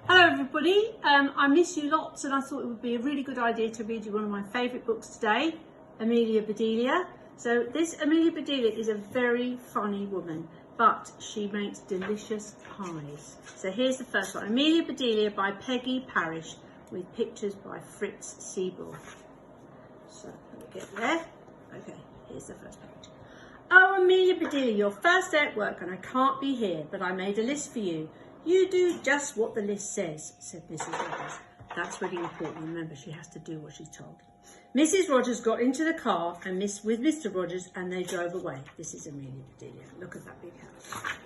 Hello everybody, I miss you lots and I thought it would be a really good idea to read you one of my favourite books today, Amelia Bedelia. So this Amelia Bedelia is a very funny woman, but she makes delicious pies. So here's the first one, Amelia Bedelia by Peggy Parish, with pictures by Fritz Siebel. So let me get there. Okay, here's the first page. Oh, Amelia Bedelia, your first day at work and I can't be here, but I made a list for you. You do just what the list says, said Mrs. Rogers. That's really important. Remember, she has to do what she's told. Mrs. Rogers got into the car and with Mr. Rogers and they drove away. This is Amelia Bedelia. Look at that big house.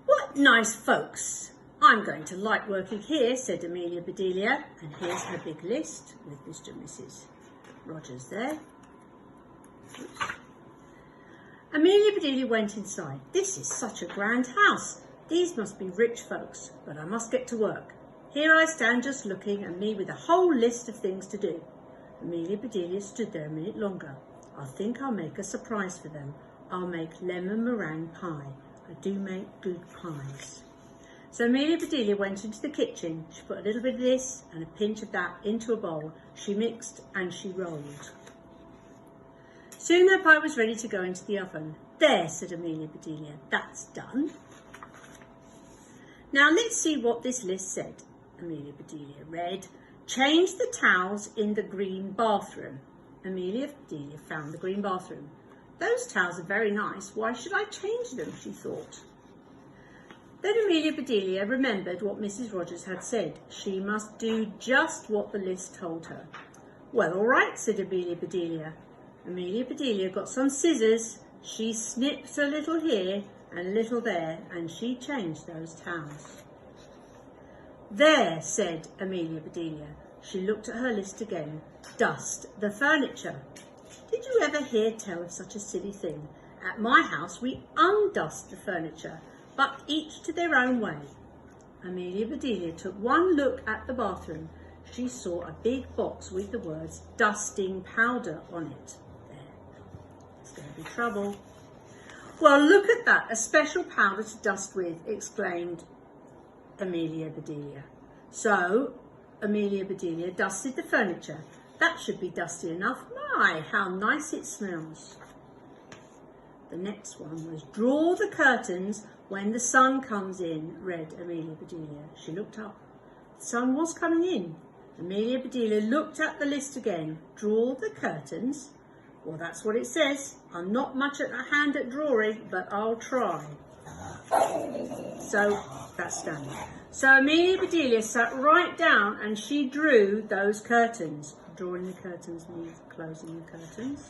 What nice folks. I'm going to like working here, said Amelia Bedelia. And here's her big list with Mr. and Mrs. Rogers there. Oops. Amelia Bedelia went inside. This is such a grand house. These must be rich folks, but I must get to work. Here I stand just looking, and me with a whole list of things to do. Amelia Bedelia stood there a minute longer. I think I'll make a surprise for them. I'll make lemon meringue pie. I do make good pies. So Amelia Bedelia went into the kitchen. She put a little bit of this and a pinch of that into a bowl. She mixed and she rolled. Soon their pie was ready to go into the oven. There, said Amelia Bedelia, that's done. Now let's see what this list said. Amelia Bedelia read, change the towels in the green bathroom. Amelia Bedelia found the green bathroom. Those towels are very nice. Why should I change them, she thought. Then Amelia Bedelia remembered what Mrs. Rogers had said. She must do just what the list told her. Well, all right, said Amelia Bedelia. Amelia Bedelia got some scissors. She snipped a little here and a little there, and she changed those towels. There, said Amelia Bedelia. She looked at her list again. Dust the furniture. Did you ever hear tell of such a silly thing? At my house we undust the furniture, but each to their own way. Amelia Bedelia took one look at the bathroom. She saw a big box with the words dusting powder on it. There, it's going to be trouble. Well, look at that, a special powder to dust with, exclaimed Amelia Bedelia. So, Amelia Bedelia dusted the furniture. That should be dusty enough. My, how nice it smells. The next one was draw the curtains when the sun comes in, read Amelia Bedelia. She looked up. The sun was coming in. Amelia Bedelia looked at the list again. Draw the curtains. Well, that's what it says. I'm not much at a hand at drawing, but I'll try. So, that's done. So Amelia Bedelia sat right down and she drew those curtains. Drawing the curtains means closing the curtains.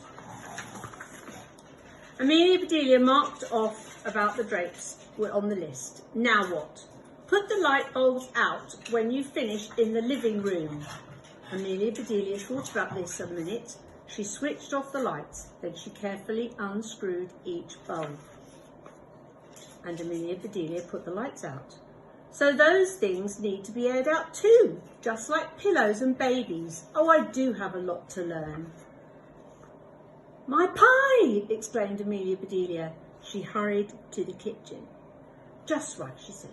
Amelia Bedelia marked off about the drapes were on the list. Now what? Put the light bulbs out when you finish in the living room. Amelia Bedelia thought about this a minute. She switched off the lights, then she carefully unscrewed each bulb. And Amelia Bedelia put the lights out. So those things need to be aired out too, just like pillows and babies. Oh, I do have a lot to learn. My pie, exclaimed Amelia Bedelia. She hurried to the kitchen. Just right, she said.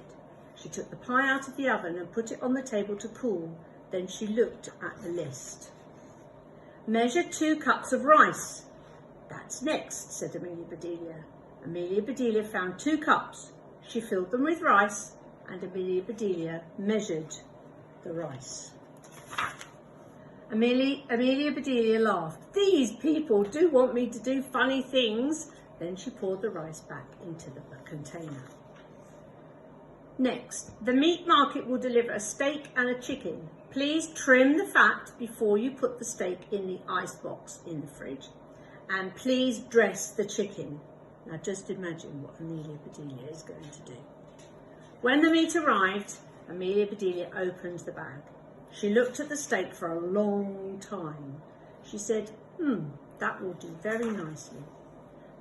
She took the pie out of the oven and put it on the table to cool. Then she looked at the list. Measure 2 cups of rice. That's next, said Amelia Bedelia. Amelia Bedelia found 2 cups. She filled them with rice, and Amelia Bedelia measured the rice. Amelia Bedelia laughed. These people do want me to do funny things. Then she poured the rice back into the container. Next, the meat market will deliver a steak and a chicken. Please trim the fat before you put the steak in the ice box in the fridge. And please dress the chicken. Now just imagine what Amelia Bedelia is going to do. When the meat arrived, Amelia Bedelia opened the bag. She looked at the steak for a long time. She said, that will do very nicely.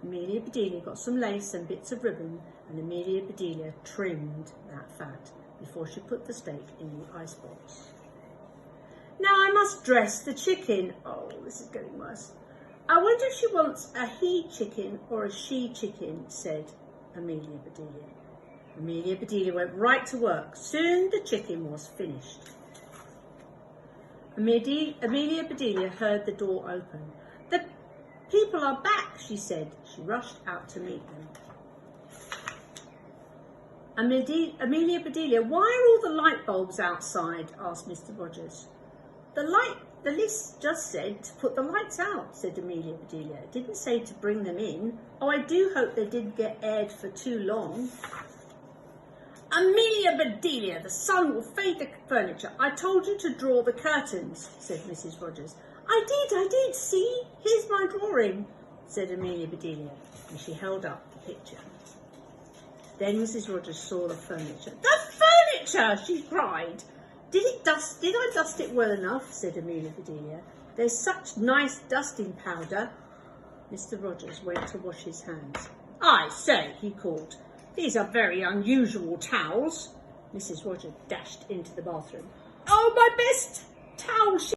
Amelia Bedelia got some lace and bits of ribbon, and Amelia Bedelia trimmed that fat before she put the steak in the ice box. Now I must dress the chicken. Oh, this is getting worse. I wonder if she wants a he chicken or a she chicken, said Amelia Bedelia. Amelia Bedelia went right to work. Soon the chicken was finished. Amelia Bedelia heard the door open. "The people are back," she said. She rushed out to meet them. Amelia Bedelia, "Why are all the light bulbs outside?" asked Mr. Rogers. The list just said to put the lights out," said Amelia Bedelia. "It didn't say to bring them in. Oh, I do hope they didn't get aired for too long." "Amelia Bedelia, the sun will fade the furniture. I told you to draw the curtains," said Mrs. Rogers. I did, see? Here's my drawing," said Amelia Bedelia, and she held up the picture. Then Mrs. Rogers saw the furniture. "The furniture!" she cried. Did I dust it well enough?" said Amelia Bedelia. "There's such nice dusting powder." Mr. Rogers went to wash his hands. "I say," he called, "these are very unusual towels." Mrs. Rogers dashed into the bathroom. "Oh, my best towel!"